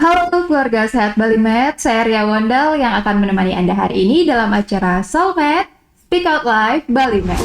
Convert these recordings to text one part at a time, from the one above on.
Halo keluarga sehat Balimed, saya Ria Wondal yang akan menemani Anda hari ini dalam acara Soulmate Speak Out Live Balimed.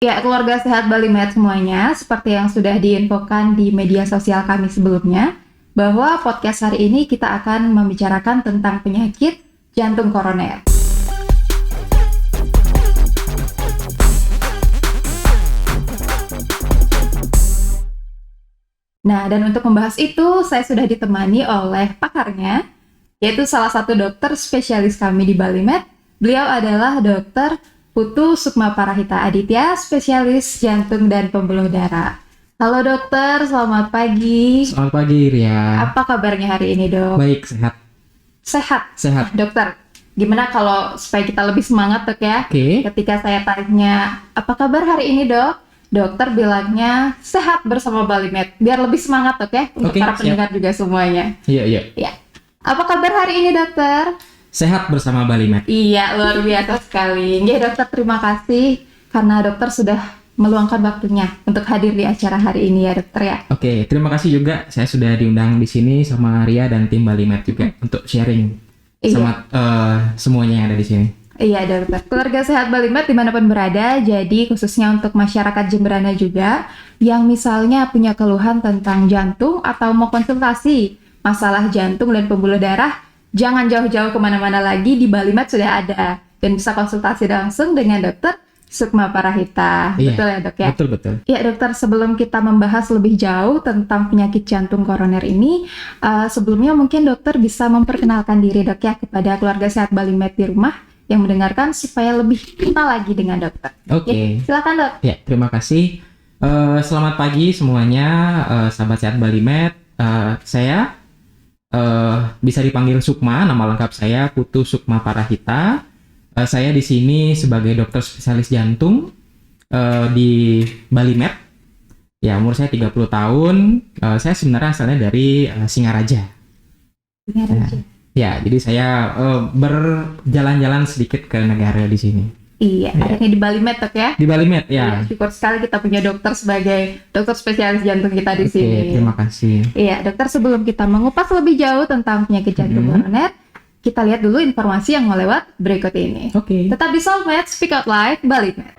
Ya, keluarga sehat Balimed semuanya, seperti yang sudah diinfokan di media sosial kami sebelumnya, bahwa podcast hari ini kita akan membicarakan tentang penyakit jantung koroner. Nah, dan untuk membahas itu, saya sudah ditemani oleh pakarnya, yaitu salah satu dokter spesialis kami di Balimed. Beliau adalah Dr. Putu Sukma Parahita Aditya, spesialis jantung dan pembuluh darah. Halo dokter, selamat pagi. Selamat pagi Ria. Apa kabarnya hari ini dok? Baik, sehat. Sehat? Dokter, gimana kalau supaya kita lebih semangat dok ya? Oke. Ketika saya tanya, apa kabar hari ini dok? Dokter bilangnya sehat bersama Balimed. Biar lebih semangat dok ya, untuk para pendengar juga semuanya. Iya. Ya. Apa kabar hari ini dokter? Sehat bersama Balimed. Iya, luar biasa sekali. Ya dokter, terima kasih karena dokter sudah meluangkan waktunya untuk hadir di acara hari ini ya dokter ya. Oke, terima kasih juga saya sudah diundang di sini sama Ria dan tim Balimed juga untuk sharing sama semuanya yang ada di sini. Iya dokter. Keluarga sehat Balimed dimanapun berada, jadi khususnya untuk masyarakat Jemberana juga yang misalnya punya keluhan tentang jantung atau mau konsultasi masalah jantung dan pembuluh darah, jangan jauh-jauh kemana-mana lagi, di Balimed sudah ada dan bisa konsultasi langsung dengan Dr. Sukma Parahita. Iya, betul ya dok ya? Betul. Iya dokter, sebelum kita membahas lebih jauh tentang penyakit jantung koroner ini, sebelumnya mungkin dokter bisa memperkenalkan diri dok ya kepada keluarga sehat Balimed di rumah yang mendengarkan supaya lebih kenal lagi dengan dokter. Oke. Ya, silakan dok. Ya, terima kasih. Selamat pagi semuanya, sahabat sehat Balimed. Saya bisa dipanggil Sukma, nama lengkap saya Putu Sukma Parahita. Saya di sini sebagai dokter spesialis jantung di Balimed. Ya, umur saya 30 tahun. Saya sebenarnya asalnya dari Singaraja. Ya, jadi saya berjalan-jalan sedikit ke negara di sini. Iya, akhirnya di Balimed dok ya? Di Balimed, ya. Syukur sekali kita punya dokter sebagai dokter spesialis jantung kita di sini. Terima kasih. Iya, dokter, sebelum kita mengupas lebih jauh tentang penyakit jantung koroner, kita lihat dulu informasi yang mau lewat berikut ini. Oke. Tetap di Soulmate Speak Out Live Balimed.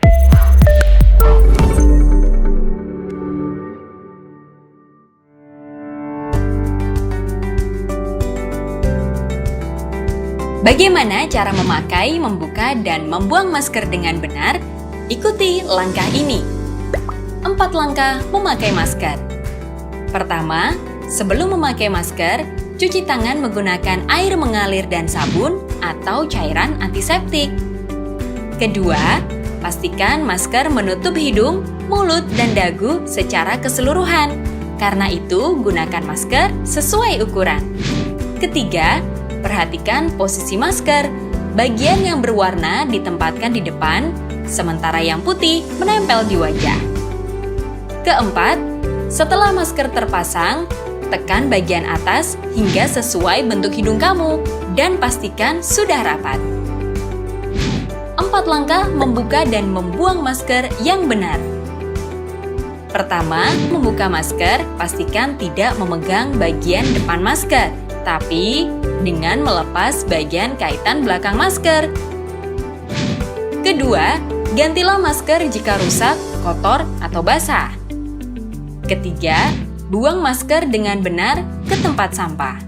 Bagaimana cara memakai, membuka, dan membuang masker dengan benar? Ikuti langkah ini. 4 langkah memakai masker. Pertama, sebelum memakai masker, cuci tangan menggunakan air mengalir dan sabun atau cairan antiseptik. Kedua, pastikan masker menutup hidung, mulut, dan dagu secara keseluruhan. Karena itu, gunakan masker sesuai ukuran. Ketiga, perhatikan posisi masker. Bagian yang berwarna ditempatkan di depan, sementara yang putih menempel di wajah. Keempat, setelah masker terpasang, tekan bagian atas hingga sesuai bentuk hidung kamu dan pastikan sudah rapat. 4 langkah membuka dan membuang masker yang benar. Pertama, membuka masker, pastikan tidak memegang bagian depan masker, tapi dengan melepas bagian kaitan belakang masker. Kedua, gantilah masker jika rusak, kotor, atau basah. Ketiga, buang masker dengan benar ke tempat sampah.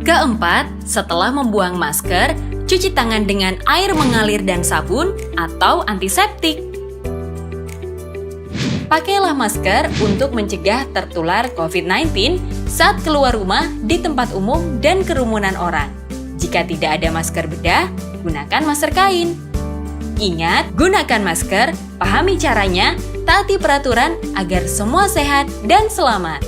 Keempat, setelah membuang masker, cuci tangan dengan air mengalir dan sabun atau antiseptik. Pakailah masker untuk mencegah tertular COVID-19 saat keluar rumah di tempat umum dan kerumunan orang. Jika tidak ada masker bedah, gunakan masker kain. Ingat, gunakan masker, pahami caranya, taati peraturan agar semua sehat dan selamat.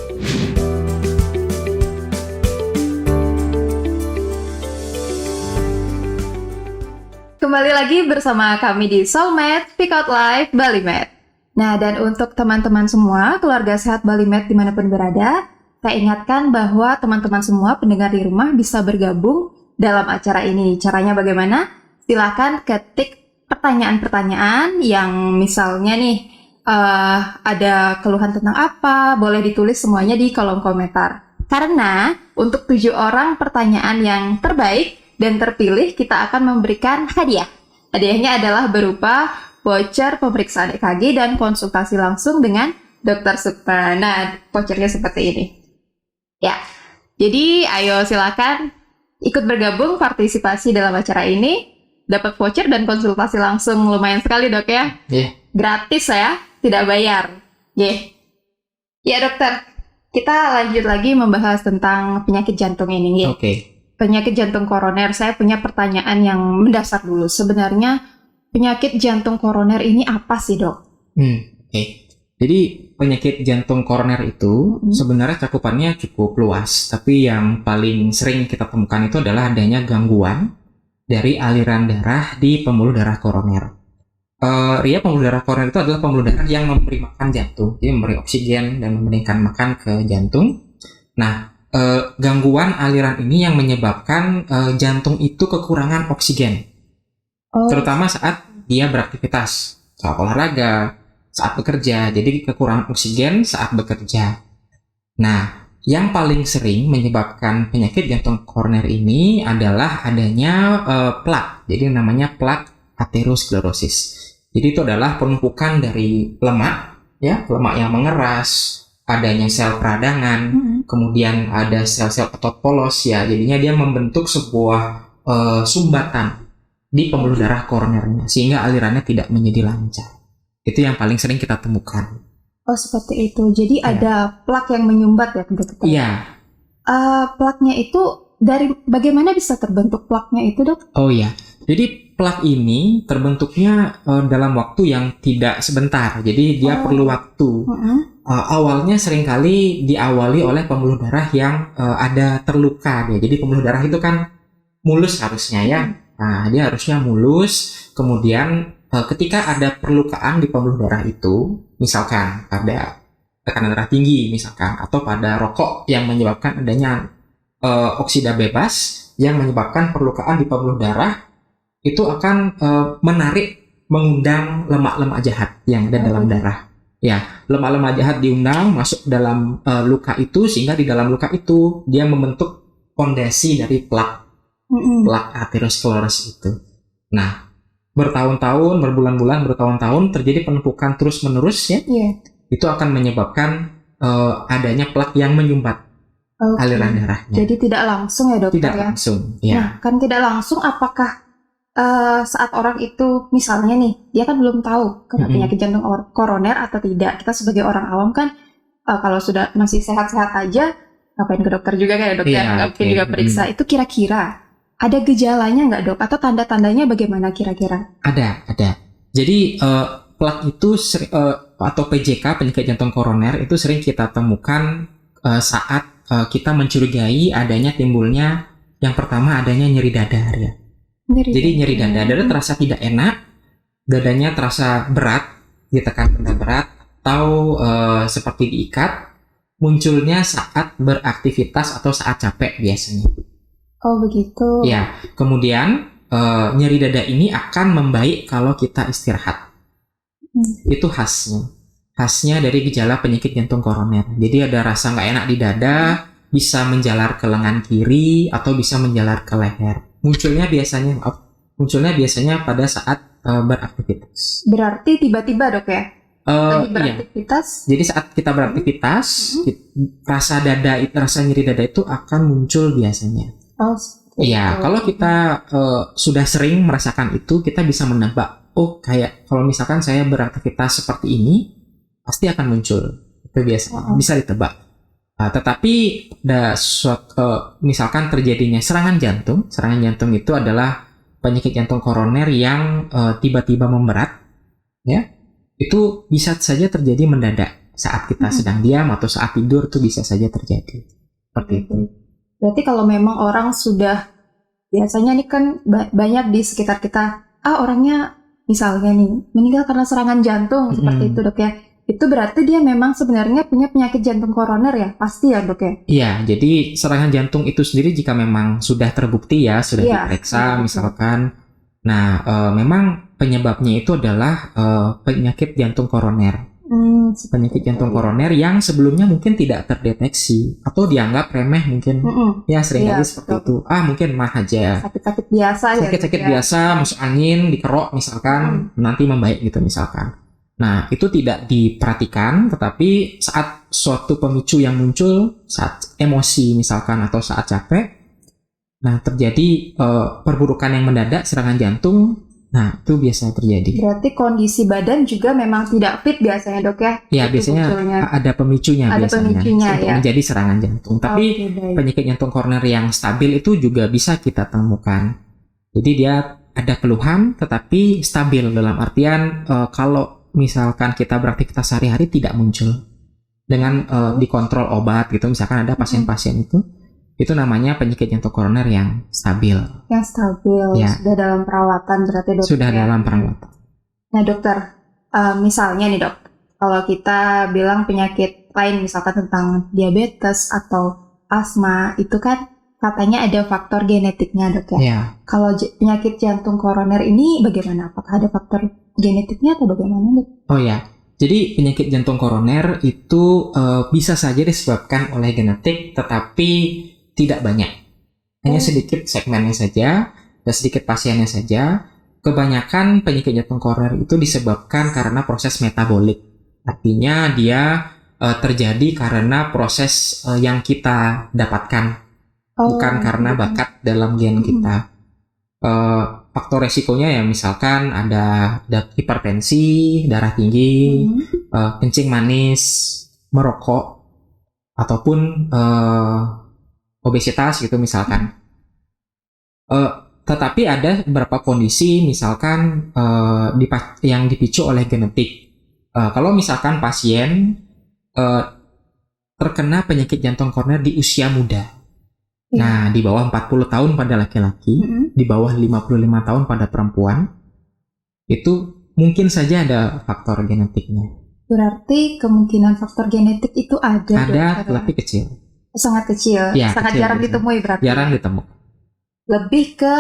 Kembali lagi bersama kami di Soulmate Speak Out Live Bali Med. Nah, dan untuk teman-teman semua, keluarga sehat Bali Med dimanapun berada, saya ingatkan bahwa teman-teman semua pendengar di rumah bisa bergabung dalam acara ini. Caranya bagaimana? Silakan ketik pertanyaan-pertanyaan yang misalnya nih, ada keluhan tentang apa, boleh ditulis semuanya di kolom komentar. Karena untuk 7 orang pertanyaan yang terbaik dan terpilih, kita akan memberikan hadiah. Hadiahnya adalah berupa voucher pemeriksaan EKG dan konsultasi langsung dengan Dr. Sukma. Nah, vouchernya seperti ini. Ya, jadi ayo silakan ikut bergabung partisipasi dalam acara ini. Dapat voucher dan konsultasi langsung, lumayan sekali dok ya. Gratis ya, tidak bayar. Ya dokter. Kita lanjut lagi membahas tentang penyakit jantung ini. Oke. Penyakit jantung koroner, saya punya pertanyaan yang mendasar dulu. Sebenarnya penyakit jantung koroner ini apa sih dok? Oke. Jadi penyakit jantung koroner itu sebenarnya cakupannya cukup luas. Tapi yang paling sering kita temukan itu adalah adanya gangguan dari aliran darah di pembuluh darah koroner. Pembuluh darah koroner itu adalah pembuluh darah yang memberi makan jantung, jadi memberi oksigen dan memberikan makan ke jantung. Nah, gangguan aliran ini yang menyebabkan jantung itu kekurangan oksigen, terutama saat dia beraktivitas, saat olahraga, saat bekerja. Jadi kekurangan oksigen saat bekerja. Nah, yang paling sering menyebabkan penyakit jantung koroner ini adalah adanya plak. Jadi namanya plak aterosklerosis. Jadi itu adalah penumpukan dari lemak, ya, lemak yang mengeras, adanya sel peradangan, kemudian ada sel-sel otot polos, ya. Jadinya dia membentuk sebuah sumbatan di pembuluh darah koronernya, sehingga alirannya tidak menjadi lancar. Itu yang paling sering kita temukan. Oh, seperti itu. Jadi ada plak yang menyumbat ya, dokter? Iya. Plaknya itu dari bagaimana bisa terbentuk plaknya itu, dok? Oh iya. Jadi plak ini terbentuknya dalam waktu yang tidak sebentar. Jadi dia perlu waktu. Awalnya seringkali diawali oleh pembuluh darah yang ada terluka. Ya. Jadi pembuluh darah itu kan mulus harusnya ya. Nah, dia harusnya mulus. Kemudian ketika ada perlukaan di pembuluh darah itu, misalkan pada tekanan darah tinggi misalkan, atau pada rokok yang menyebabkan adanya oksida bebas yang menyebabkan perlukaan di pembuluh darah, itu akan mengundang lemak-lemak jahat yang ada dalam darah. Ya, lemak-lemak jahat diundang masuk dalam luka itu, sehingga di dalam luka itu dia membentuk fondasi dari plak aterosklerosis itu. Nah, bertahun-tahun, berbulan-bulan, bertahun-tahun terjadi penumpukan terus-menerus ya. Itu akan menyebabkan adanya plak yang menyumbat aliran darahnya. Jadi tidak langsung ya dokter? Tidak ya? langsung. Ya. Nah, kan tidak langsung, apakah saat orang itu misalnya nih, dia kan belum tahu kena penyakit jantung koroner atau tidak. Kita sebagai orang awam kan kalau sudah masih sehat-sehat aja, ngapain ke dokter juga kan ya dokter? Ngapain juga periksa. Itu kira-kira ada gejalanya nggak dok? Atau tanda-tandanya bagaimana kira-kira? Ada. Jadi plak itu atau PJK, penyakit jantung koroner, itu sering kita temukan saat kita mencurigai adanya timbulnya, yang pertama adanya nyeri dada ya. Jadi nyeri dada terasa tidak enak, dadanya terasa berat, ditekan benda berat, atau seperti diikat, munculnya saat beraktivitas atau saat capek biasanya. Oh begitu. Ya, kemudian nyeri dada ini akan membaik kalau kita istirahat. Itu khasnya dari gejala penyakit jantung koroner. Jadi ada rasa nggak enak di dada, bisa menjalar ke lengan kiri atau bisa menjalar ke leher. Munculnya biasanya pada saat beraktivitas. Berarti tiba-tiba dok ya? Lagi beraktivitas? Iya. Jadi saat kita beraktivitas, rasa nyeri dada itu akan muncul biasanya. Iya, kalau kita sudah sering merasakan itu, kita bisa menebak. Oh, kayak kalau misalkan saya beraktivitas seperti ini, pasti akan muncul. Itu biasanya bisa ditebak. Tetapi misalkan terjadinya serangan jantung itu adalah penyakit jantung koroner yang tiba-tiba memberat, ya, itu bisa saja terjadi mendadak saat kita sedang diam atau saat tidur, itu bisa saja terjadi seperti itu. Berarti kalau memang orang sudah biasanya nih kan banyak di sekitar kita orangnya misalnya nih meninggal karena serangan jantung seperti itu dok ya. Itu berarti dia memang sebenarnya punya penyakit jantung koroner ya? Pasti ya dok ya? Iya, jadi serangan jantung itu sendiri jika memang sudah terbukti ya, sudah diperiksa misalkan. Nah, memang penyebabnya itu adalah penyakit jantung koroner. Penyakit jantung koroner yang sebelumnya mungkin tidak terdeteksi atau dianggap remeh mungkin. Ya seringkali seperti itu. Mungkin mah aja. Sakit-sakit biasa ya. Sakit-sakit biasa, masuk angin, dikerok misalkan, nanti membaik gitu misalkan. Nah, itu tidak diperhatikan, tetapi saat suatu pemicu yang muncul, saat emosi misalkan atau saat capek, nah terjadi perburukan yang mendadak, serangan jantung, nah itu biasa terjadi. Berarti kondisi badan juga memang tidak fit biasanya dok ya? Ya, biasanya ada pemicunya biasanya untuk menjadi serangan jantung. Tapi penyakit jantung koroner yang stabil itu juga bisa kita temukan. Jadi dia ada keluhan, tetapi stabil dalam artian kalau misalkan kita beraktivitas sehari-hari tidak muncul dengan dikontrol obat gitu, misalkan ada pasien-pasien itu namanya penyakit jantung koroner yang stabil. Yang stabil, ya. Sudah dalam perawatan berarti dok. Sudah dalam perawatan. Nah dokter, misalnya nih dok, kalau kita bilang penyakit lain misalkan tentang diabetes atau asma, itu kan katanya ada faktor genetiknya dok ya. Ya. Kalau penyakit jantung koroner ini bagaimana? Apakah ada faktor genetiknya atau bagaimana dok? Oh ya, jadi penyakit jantung koroner itu bisa saja disebabkan oleh genetik, tetapi tidak banyak. Hanya sedikit segmennya saja, dan sedikit pasiennya saja. Kebanyakan penyakit jantung koroner itu disebabkan karena proses metabolik. Artinya dia terjadi karena proses yang kita dapatkan. Bukan karena bakat dalam gen kita. Faktor resikonya ya misalkan ada hipertensi, darah tinggi, kencing manis, merokok, ataupun obesitas gitu misalkan. Tetapi ada beberapa kondisi misalkan yang dipicu oleh genetik. Kalau misalkan pasien terkena penyakit jantung koroner di usia muda. Nah, di bawah 40 tahun pada laki-laki, di bawah 55 tahun pada perempuan, itu mungkin saja ada faktor genetiknya. Berarti kemungkinan faktor genetik itu ada. Ada, tapi kecil. Sangat kecil, ya, sangat kecil, jarang ditemui berarti. Jarang ditemui. Lebih ke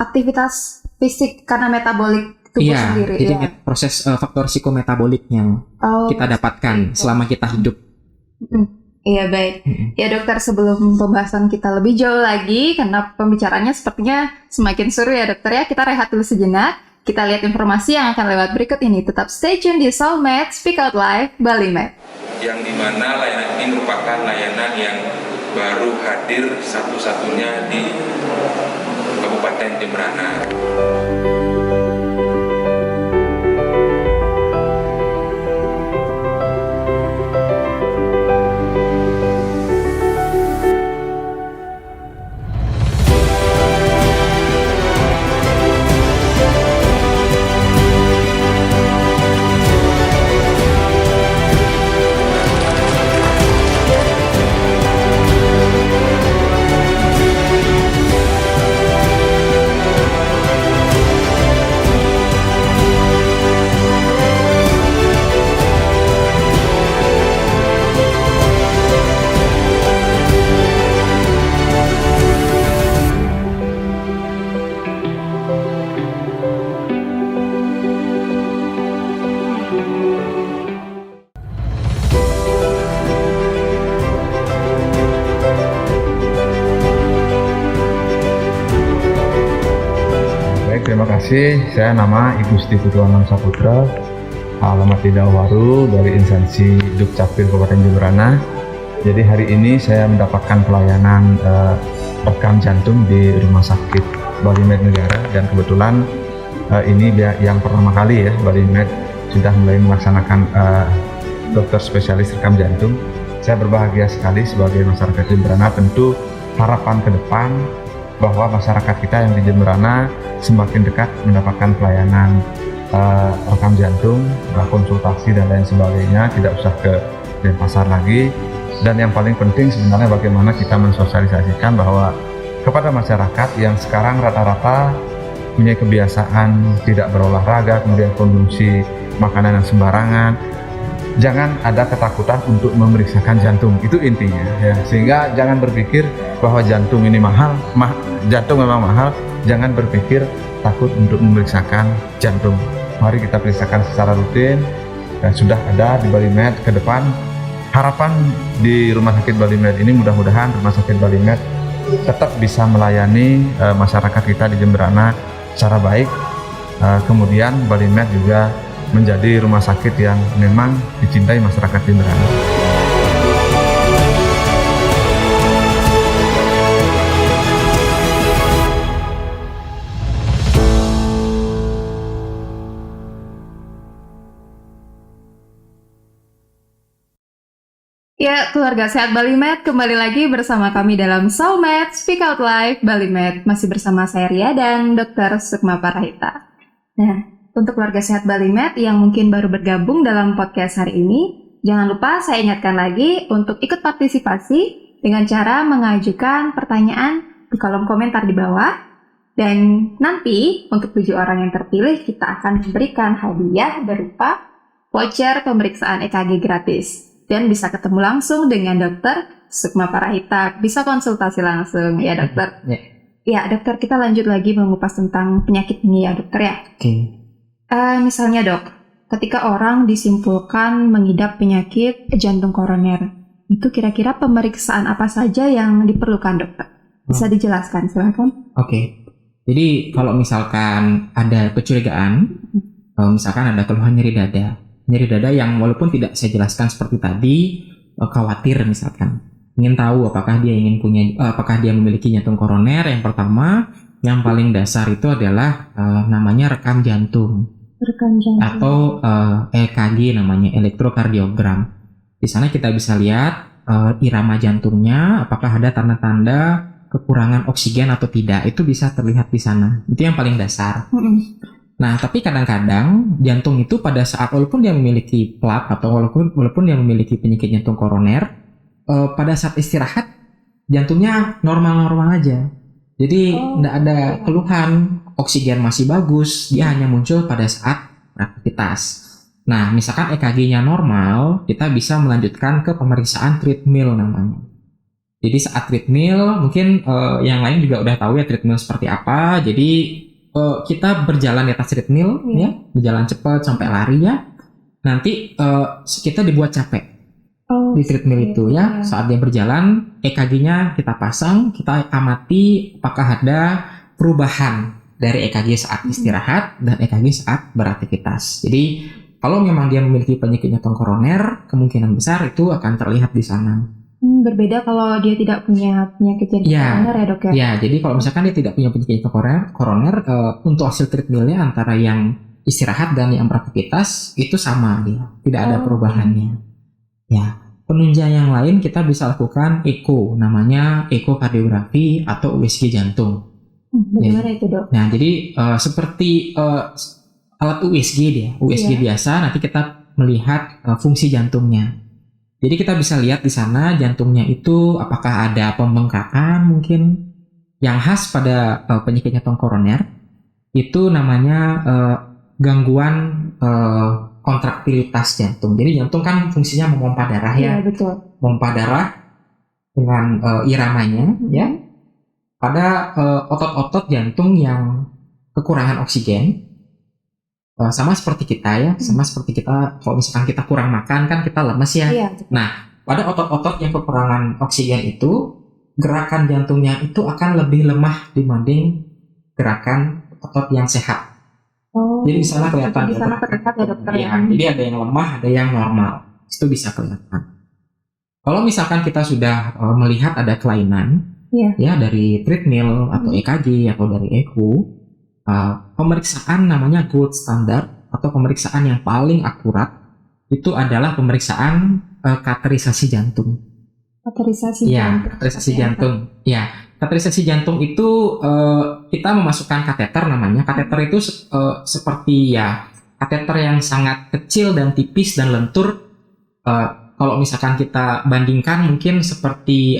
aktivitas fisik karena metabolik tubuh sendiri. Jadi proses faktor psikometabolik yang kita dapatkan selama kita hidup. Iya baik. Ya dokter, sebelum pembahasan kita lebih jauh lagi, karena pembicaraannya sepertinya semakin seru ya dokter ya, kita rehat dulu sejenak. Kita lihat informasi yang akan lewat berikut ini. Tetap stay tune di Soulmate Speak Out Live Bali Med. Yang dimana layanan ini merupakan layanan yang baru hadir satu-satunya di Kabupaten Jemberana. Terima kasih, saya nama Ibu Siti Putuanan Saputra, alamat di Dawaru dari instansi Dukcapil Kabupaten Jemberana. Jadi hari ini saya mendapatkan pelayanan rekam jantung di Rumah Sakit Bali Med Negara, dan kebetulan ini yang pertama kali ya Bali Med sudah mulai melaksanakan dokter spesialis rekam jantung. Saya berbahagia sekali sebagai masyarakat Jemberana. Tentu harapan ke depan bahwa masyarakat kita yang di Jemberana semakin dekat mendapatkan pelayanan rekam jantung, konsultasi dan lain sebagainya, tidak usah ke Denpasar lagi. Dan yang paling penting sebenarnya bagaimana kita mensosialisasikan bahwa kepada masyarakat yang sekarang rata-rata punya kebiasaan tidak berolahraga, kemudian konsumsi makanan yang sembarangan, jangan ada ketakutan untuk memeriksakan jantung, itu intinya ya. Sehingga jangan berpikir bahwa jantung ini mahal, jantung memang mahal, jangan berpikir takut untuk memeriksakan jantung. Mari kita periksakan secara rutin, dan sudah ada di Balimed. Ke depan harapan di Rumah Sakit Balimed ini, mudah-mudahan Rumah Sakit Balimed tetap bisa melayani masyarakat kita di Jemberana secara baik. Kemudian Balimed juga menjadi rumah sakit yang memang dicintai masyarakat Jemberana. Ya, keluarga sehat Balimed, kembali lagi bersama kami dalam Soulmate Speak Out Live Balimed. Masih bersama saya Ria dan Dr. Sukma Parahita. Nah, untuk keluarga sehat Balimed yang mungkin baru bergabung dalam podcast hari ini, jangan lupa saya ingatkan lagi untuk ikut partisipasi dengan cara mengajukan pertanyaan di kolom komentar di bawah. Dan nanti untuk 7 orang yang terpilih, kita akan memberikan hadiah berupa voucher pemeriksaan EKG gratis. Dan bisa ketemu langsung dengan Dr. Sukma Parahita, bisa konsultasi langsung ya dokter. Ya dokter, kita lanjut lagi mengupas tentang penyakit ini ya dokter ya. Oke. Misalnya dok, ketika orang disimpulkan mengidap penyakit jantung koroner, itu kira-kira pemeriksaan apa saja yang diperlukan dokter? Bisa dijelaskan, silakan. Oke. Jadi kalau misalkan ada kecurigaan, misalkan ada keluhan nyeri dada yang walaupun tidak saya jelaskan seperti tadi, khawatir misalkan ingin tahu apakah dia memiliki jantung koroner. Yang pertama, yang paling dasar itu adalah namanya rekam jantung atau EKG, namanya elektrokardiogram. Di sana kita bisa lihat irama jantungnya, apakah ada tanda-tanda kekurangan oksigen atau tidak, itu bisa terlihat di sana. Itu yang paling dasar. Nah, tapi kadang-kadang jantung itu pada saat walaupun dia memiliki plak atau walaupun dia memiliki penyakit jantung koroner, pada saat istirahat jantungnya normal-normal aja. Jadi tidak ada keluhan, oksigen masih bagus, dia hanya muncul pada saat beraktivitas. Nah, misalkan EKG-nya normal, kita bisa melanjutkan ke pemeriksaan treadmill namanya. Jadi saat treadmill, mungkin yang lain juga udah tahu ya treadmill seperti apa. Jadi kita berjalan di atas treadmill ya, berjalan cepat sampai lari ya. Nanti kita dibuat capek di treadmill itu ya. Saat dia berjalan, EKG-nya kita pasang, kita amati apakah ada perubahan dari EKG saat istirahat dan EKG saat beraktivitas. Jadi kalau memang dia memiliki penyakit jantung koroner, kemungkinan besar itu akan terlihat di sana. Berbeda kalau dia tidak punya penyakit jantung koroner ya dok ya? Ya, jadi kalau misalkan dia tidak punya penyakit jantung koroner, untuk hasil treadmillnya antara yang istirahat dan yang beraktivitas itu sama dia, tidak ada perubahannya. Ya, penunjang yang lain kita bisa lakukan echo, namanya ekokardiografi atau USG jantung. Bagaimana itu dok? Nah, jadi seperti alat USG biasa, nanti kita melihat fungsi jantungnya. Jadi kita bisa lihat di sana jantungnya itu apakah ada pembengkakan mungkin yang khas pada penyakit jantung koroner. Itu namanya gangguan kontraktilitas jantung. Jadi jantung kan fungsinya memompa darah ya. Iya, betul. Memompa darah dengan iramanya ya. Pada otot-otot jantung yang kekurangan oksigen. Sama seperti kita ya, sama seperti kita kalau misalkan kita kurang makan kan kita lemes ya. Iya. Nah, pada otot-otot yang kekurangan oksigen itu, gerakan jantungnya itu akan lebih lemah dibanding gerakan otot yang sehat. Jadi di sana kelihatan. Di sana terlihat ya dokter. Ya, jadi ada yang lemah, ada yang normal. Itu bisa kelihatan. Kalau misalkan kita sudah melihat ada kelainan, ya dari treadmill atau EKG atau dari echo, pemeriksaan namanya gold standard atau pemeriksaan yang paling akurat itu adalah pemeriksaan katerisasi jantung. Katerisasi jantung. Ya, katerisasi jantung itu kita memasukkan kateter namanya. Kateter itu seperti ya kateter yang sangat kecil dan tipis dan lentur. Kalau misalkan kita bandingkan mungkin seperti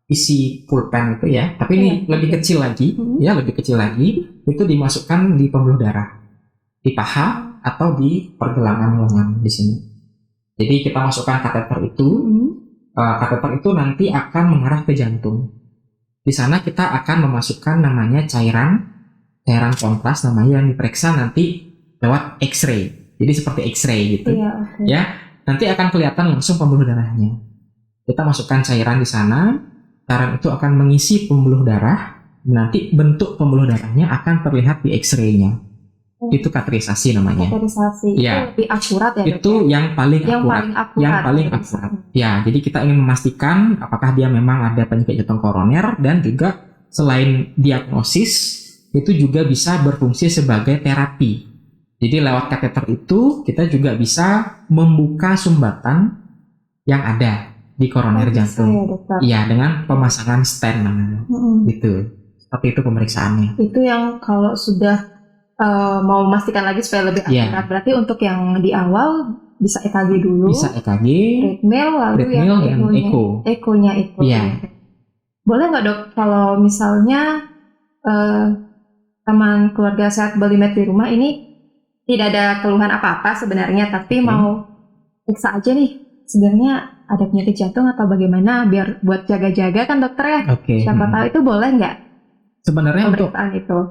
isi pulpen itu ya, tapi ini lebih kecil lagi, ya lebih kecil lagi, itu dimasukkan di pembuluh darah, di paha atau di pergelangan lengan di sini. Jadi kita masukkan kateter itu, kateter itu nanti akan mengarah ke jantung. Di sana kita akan memasukkan namanya cairan kontras namanya yang diperiksa nanti lewat X-ray. Jadi seperti X-ray gitu, ya. Nanti akan kelihatan langsung pembuluh darahnya. Kita masukkan cairan di sana. Cairan itu akan mengisi pembuluh darah, nanti bentuk pembuluh darahnya akan terlihat di X-ray-nya. Itu kateterisasi namanya. Kateterisasi Ya. itu lebih akurat ya, Itu yang paling akurat. Yang paling akurat. Ya, jadi kita ingin memastikan apakah dia memang ada penyakit jantung koroner, dan juga selain diagnosis, itu juga bisa berfungsi sebagai terapi. Jadi lewat kateter itu kita juga bisa membuka sumbatan yang ada di koroner jantung. Iya, dengan pemasangan stent namanya. Gitu. Seperti itu pemeriksaannya. Itu yang kalau sudah mau memastikan lagi supaya lebih akurat. Berarti untuk yang di awal bisa EKG dulu. Bisa EKG, treadmill, lalu yang dan eko. Ekonya. Iya. Boleh nggak dok kalau misalnya teman keluarga sehat Bali Med di rumah ini tidak ada keluhan apa-apa sebenarnya, tapi mau periksa aja nih sebenarnya ada penyakit jantung atau bagaimana, biar buat jaga-jaga kan dokter ya. Siapa tahu itu boleh nggak? Sebenarnya untuk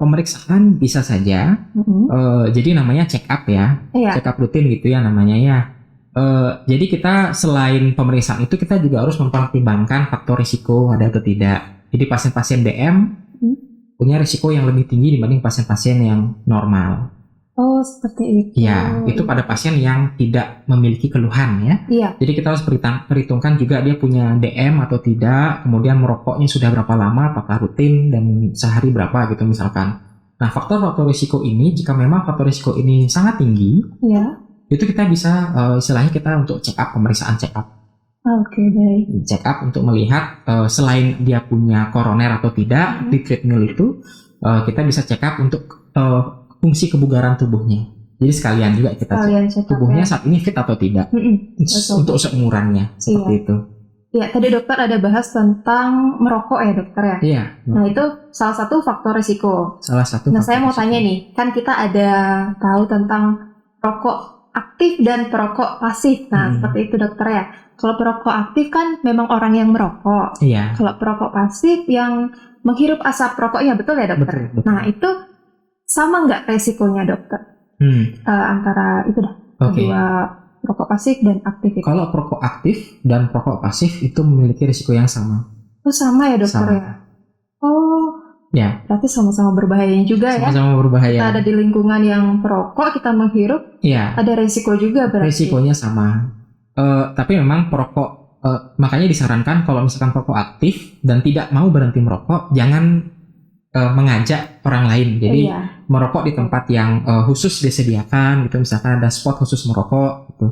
pemeriksaan bisa saja. Jadi namanya check up ya. Check up rutin gitu ya namanya ya. Jadi kita selain pemeriksaan itu kita juga harus mempertimbangkan faktor risiko ada atau tidak. Jadi pasien-pasien DM punya risiko yang lebih tinggi dibanding pasien-pasien yang normal. Oh, seperti itu. Ya, itu pada pasien yang tidak memiliki keluhan ya. Iya. Jadi kita harus perhitungkan juga dia punya DM atau tidak, kemudian merokoknya sudah berapa lama, apakah rutin, dan sehari berapa gitu misalkan. Nah, faktor-faktor risiko ini, jika memang faktor risiko ini sangat tinggi, itu kita bisa istilahnya kita untuk check up, pemeriksaan check up. Baik. Check up untuk melihat selain dia punya koroner atau tidak, di treadmill itu kita bisa check up untuk fungsi kebugaran tubuhnya. Jadi sekalian juga kita cek tubuhnya saat ini fit atau tidak untuk seumurannya seperti itu. Ya, tadi dokter ada bahas tentang merokok ya dokter ya. Iya. Nah itu salah satu faktor risiko. Salah satu. Nah saya mau tanya nih, kan kita ada tahu tentang perokok aktif dan perokok pasif. Nah seperti itu dokter ya. Kalau perokok aktif kan memang orang yang merokok. Iya. Kalau perokok pasif yang menghirup asap rokoknya, betul ya dokter? Betul. Nah itu sama nggak resikonya dokter? Antara itu kedua perokok pasif dan aktif itu. Kalau perokok aktif dan perokok pasif itu memiliki risiko yang sama. Oh sama ya dokter ya? Oh ya. Berarti sama-sama berbahaya juga ya? Sama-sama berbahaya. Kita ada di lingkungan yang perokok, kita menghirup, ada risiko juga berarti? Risikonya sama. Tapi memang perokok, makanya disarankan kalau misalkan perokok aktif dan tidak mau berhenti merokok, jangan mengajak orang lain. Jadi merokok di tempat yang khusus disediakan gitu, misalkan ada spot khusus merokok gitu.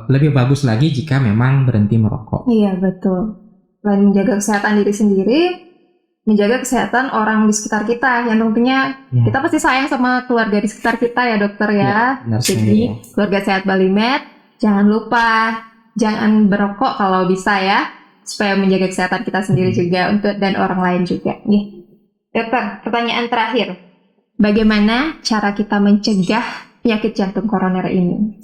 Lebih bagus lagi jika memang berhenti merokok. Iya betul. Selain menjaga kesehatan diri sendiri, menjaga kesehatan orang di sekitar kita, yang tentunya kita pasti sayang sama keluarga di sekitar kita ya dokter ya. Jadi keluarga sehat Bali Med, jangan lupa jangan berokok kalau bisa ya, supaya menjaga kesehatan kita sendiri juga dan orang lain juga. Dokter, pertanyaan terakhir. Bagaimana cara kita mencegah penyakit jantung koroner ini?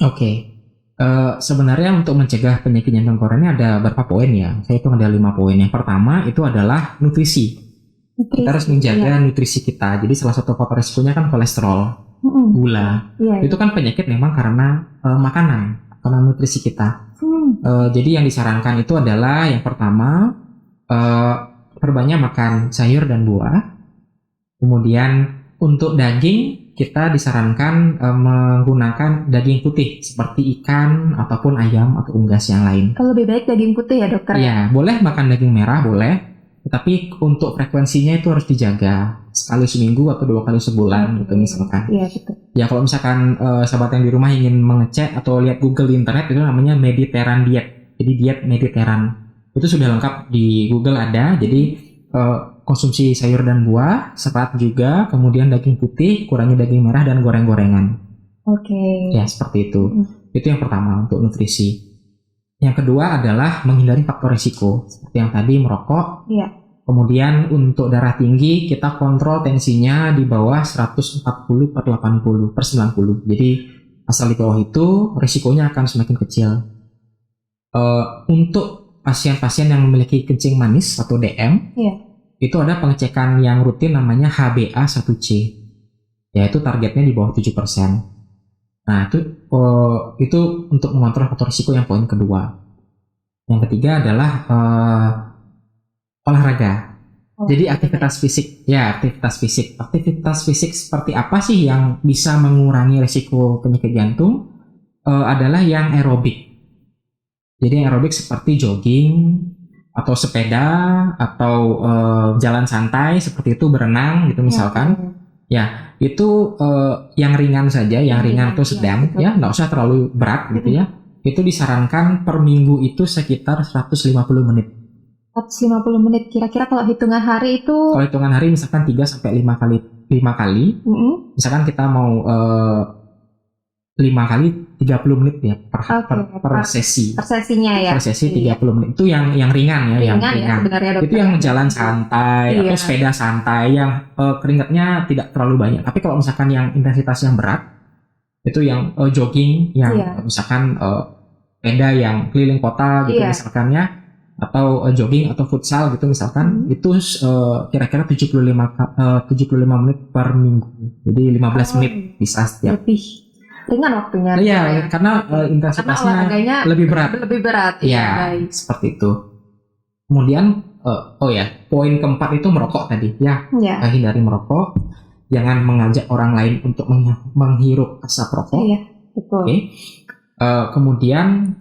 Sebenarnya untuk mencegah penyakit jantung koroner ada beberapa poin ya. Saya hitung ada 5 poin. Yang pertama itu adalah nutrisi. Kita harus menjaga nutrisi kita. Jadi salah satu faktor risikonya kan kolesterol, gula. Itu kan penyakit memang karena makanan, karena nutrisi kita. Jadi yang disarankan itu adalah yang pertama perbanyak makan sayur dan buah. Kemudian untuk daging kita disarankan menggunakan daging putih seperti ikan ataupun ayam atau unggas yang lain. Kalau lebih baik daging putih ya dokter? Iya, boleh makan daging merah boleh, tapi untuk frekuensinya itu harus dijaga, sekali seminggu atau 2 kali sebulan gitu misalkan. Iya betul. Ya kalau misalkan sahabat yang di rumah ingin mengecek atau lihat Google di internet, itu namanya Mediterranean Diet. Jadi diet Mediterranean itu sudah lengkap di Google ada. Jadi konsumsi sayur dan buah, serat juga, kemudian daging putih, kurangi daging merah dan goreng-gorengan. Ya seperti itu. Itu yang pertama untuk nutrisi. Yang kedua adalah menghindari faktor risiko seperti yang tadi merokok. Iya. Kemudian untuk darah tinggi kita kontrol tensinya di bawah 140/80/90. Jadi asal di bawah itu risikonya akan semakin kecil. Untuk pasien-pasien yang memiliki kencing manis atau DM, Iya. itu ada pengecekan yang rutin namanya HbA1c, yaitu targetnya di bawah 7%. Nah, itu untuk mengontrol faktor risiko yang poin kedua. Yang ketiga adalah olahraga. Jadi aktivitas fisik. Aktivitas fisik seperti apa sih yang bisa mengurangi risiko penyakit jantung? Adalah yang aerobik. Jadi yang aerobik seperti jogging atau sepeda atau jalan santai seperti itu, berenang gitu misalkan. Ya, itu yang ringan saja, yang ringan atau sedang, ya, nggak usah terlalu berat gitu ya. Itu disarankan per minggu itu sekitar 150 menit. 150 menit, kira-kira kalau hitungan hari itu. Kalau hitungan hari misalkan 3 sampai 5 kali. Misalkan kita mau 5 kali 30 menit ya per sesi. Per sesinya ya. Per sesi 30 menit. Itu yang ringan ya, yang ringan. Ya, sebenarnya, dokter. Itu yang jalan santai atau sepeda santai yang keringatnya tidak terlalu banyak. Tapi kalau misalkan yang intensitas yang berat, itu yang jogging, yang misalkan sepeda yang keliling kota gitu misalkan ya, atau jogging atau futsal gitu misalkan, itu kira-kira 75 menit per minggu. Jadi 15 menit bisa setiap. Lebih ringan waktunya. Iya, karena intensitasnya lebih berat. Lebih berat. Iya, seperti itu. Kemudian, poin keempat itu merokok tadi. Ya, hindari merokok. Jangan mengajak orang lain untuk menghirup asap rokok. Iya, betul. Okay. Kemudian,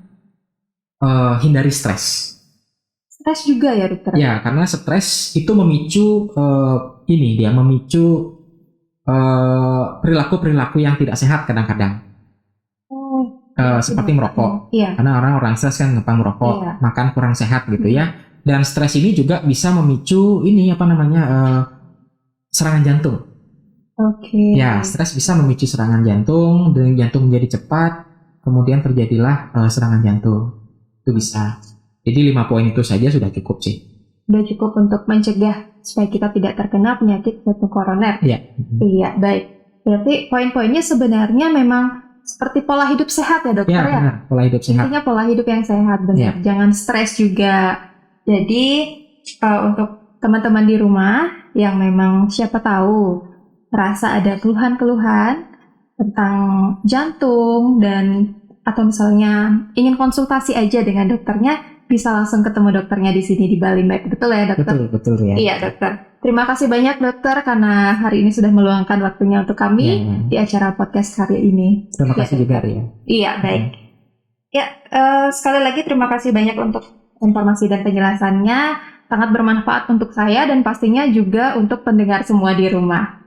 hindari stres. Stres juga ya, dokter? Ya, karena stres itu memicu perilaku-perilaku yang tidak sehat kadang-kadang. Seperti merokok. Karena orang stres kan gampang merokok, makan kurang sehat gitu ya. Dan stres ini juga bisa memicu serangan jantung. Ya, stres bisa memicu serangan jantung, dan jantung menjadi cepat, kemudian terjadilah serangan jantung. Itu bisa. Jadi 5 poin itu saja sudah cukup sih. Sudah cukup untuk mencegah supaya kita tidak terkena penyakit jantung koroner. Iya, baik. Berarti poin-poinnya sebenarnya memang seperti pola hidup sehat ya, dokter ya? Benar, pola hidup sehat. Intinya pola hidup yang sehat, benar. Jangan stres juga. Jadi untuk teman-teman di rumah yang memang siapa tahu merasa ada keluhan-keluhan tentang jantung atau misalnya ingin konsultasi aja dengan dokternya, bisa langsung ketemu dokternya di sini di Balimed. Betul ya, dokter? Betul ya. Iya, dokter. Terima kasih banyak, dokter, karena hari ini sudah meluangkan waktunya untuk kami di acara podcast hari ini. Terima kasih juga, Ria. Iya, baik. Ya, sekali lagi terima kasih banyak untuk informasi dan penjelasannya. Sangat bermanfaat untuk saya dan pastinya juga untuk pendengar semua di rumah.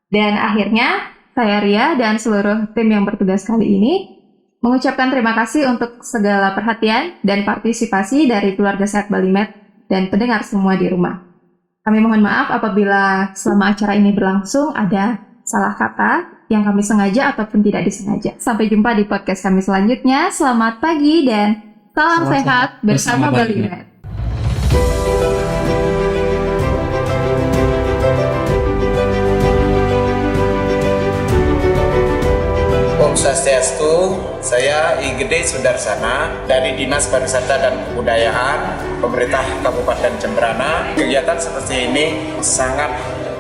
Dan akhirnya, saya Ria dan seluruh tim yang bertugas kali ini mengucapkan terima kasih untuk segala perhatian dan partisipasi dari keluarga Sehat Balimed dan pendengar semua di rumah. Kami mohon maaf apabila selama acara ini berlangsung ada salah kata yang kami sengaja ataupun tidak disengaja. Sampai jumpa di podcast kami selanjutnya. Selamat pagi dan salam sehat bersama Balimed. Om Swastiastu, saya I Gede Sudarsana dari Dinas Pariwisata dan Kebudayaan Pemerintah Kabupaten Jemberana. Kegiatan seperti ini sangat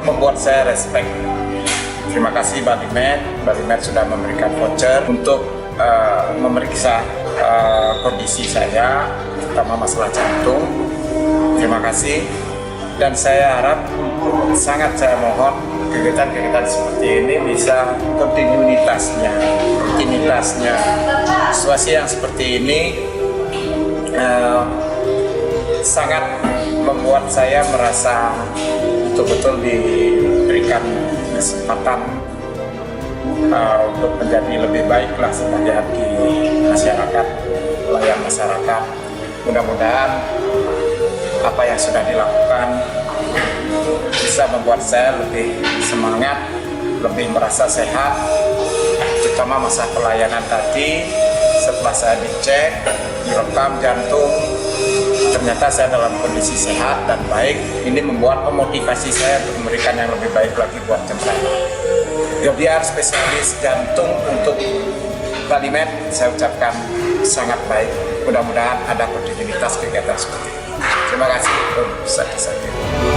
membuat saya respect. Terima kasih Balimed. Balimed sudah memberikan voucher untuk memeriksa kondisi saya, terutama masalah jantung. Terima kasih. Dan saya harap, sangat saya mohon kegiatan-kegiatan seperti ini bisa kontinuitasnya. Situasi yang seperti ini sangat membuat saya merasa betul-betul diberikan kesempatan untuk menjadi lebih baiklah sebagai abdi masyarakat, pelayan masyarakat. Mudah-mudahan apa yang sudah dilakukan bisa membuat saya lebih semangat, lebih merasa sehat, terutama masa pelayanan tadi. setelah saya dicek, direkam jantung, ternyata saya dalam kondisi sehat dan baik. Ini membuat memotivasi saya untuk memberikan yang lebih baik lagi buat Jemberana. Biar spesialis jantung untuk Balimed, saya ucapkan sangat baik. Mudah-mudahan ada kontinuitas kegiatan seperti ini. Terima kasih. Om Sakti Sakti.